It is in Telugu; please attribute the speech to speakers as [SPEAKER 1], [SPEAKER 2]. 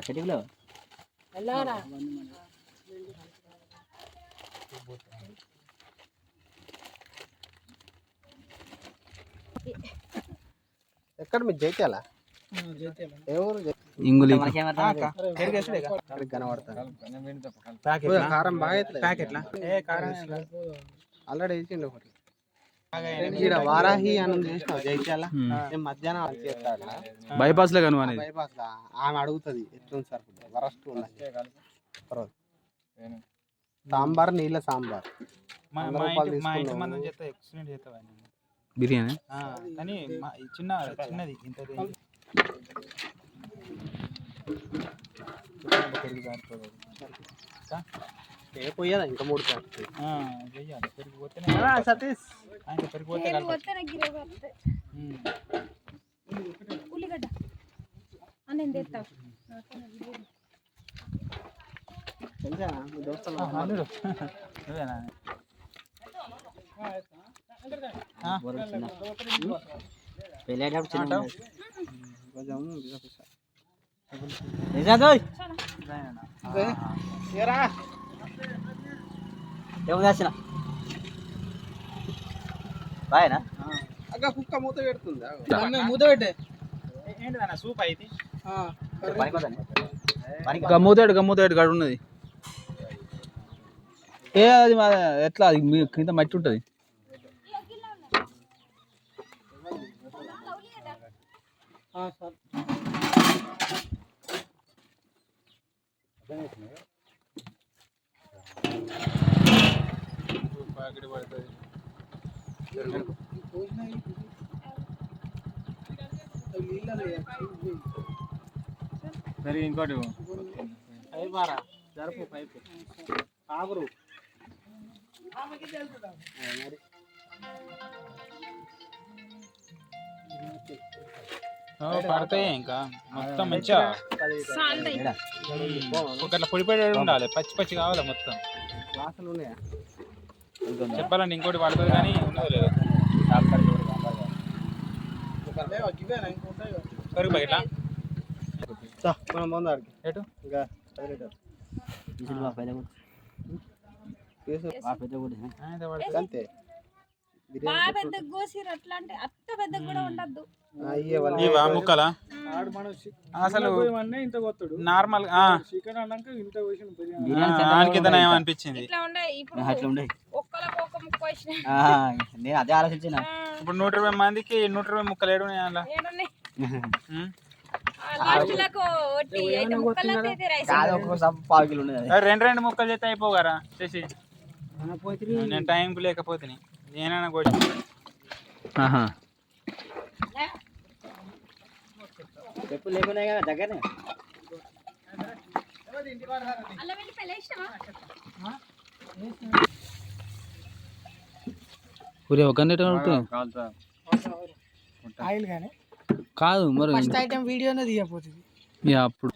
[SPEAKER 1] చెట్టులో
[SPEAKER 2] ఎక్కడ మీరు జైత్యాల ఎవరు కారం బాగా ఆల్రెడీ వేసిండు ఒకటి ఈడ వారాహి అని చేసినావు జైత్యాల మధ్యాహ్నం చేస్తాడు
[SPEAKER 3] బైపాస్ లో కను
[SPEAKER 2] బైపాస్ లా ఆమె అడుగుతుంది ఎట్లుంది సార్ వరస్ట్ సాంబార్ నీళ్ళ సాంబార్
[SPEAKER 3] బిర్యానీ
[SPEAKER 4] కానీ చిన్నది ఇంత
[SPEAKER 2] పోయేదా ఇంకా 3
[SPEAKER 4] చెయ్యాలి పెరిగిపోతే
[SPEAKER 2] సతీష్
[SPEAKER 4] ఆయన పెరిగిపోతే
[SPEAKER 5] ఉల్లిగడ్డ నేను తెస్తా
[SPEAKER 1] బాయనా
[SPEAKER 2] అక్క కుక్క మూత పెడుతుందా
[SPEAKER 4] మూత పెట్టే ఏంటిదన్న సూప్ అయితే
[SPEAKER 3] గమ్మూతాడు గడు ఉన్నది అది ఎట్లా అది కింద మట్టి ఉంటుంది
[SPEAKER 4] సరే ఇంకోటి
[SPEAKER 2] జరుపు పైపు ఆగురు
[SPEAKER 4] పడతాయి ఇంకా మొత్తం మంచిగా ఒకట్లా పొడి పొడి ఉండాలి పచ్చి పచ్చి కావాలి మొత్తం
[SPEAKER 2] వాసన ఉన్నాయా
[SPEAKER 4] చెప్పాలండి ఇంకోటి పడుతుంది కానీ ఉన్నది లేదు సరుకు బయట
[SPEAKER 2] మనం పొందాడికి
[SPEAKER 4] ఎటు
[SPEAKER 2] ఇంకా అంతే
[SPEAKER 4] ముక్కలా అసలు నార్మల్ ఏమనిపించింది
[SPEAKER 1] నేను అదే ఆలోచించిన
[SPEAKER 4] ఇప్పుడు 120 మందికి 120 ముక్కలు ఏడు రెండు ముక్కలు చేస్తే అయిపోగారా చేసి నేను టైంకు లేకపోతే నేనైనా కూడా
[SPEAKER 1] చెప్పు లేకున్నా కదా దగ్గరనే
[SPEAKER 3] ఒక కాదు మరి
[SPEAKER 5] వీడియోనే తీయపోతుంది
[SPEAKER 3] అప్పుడు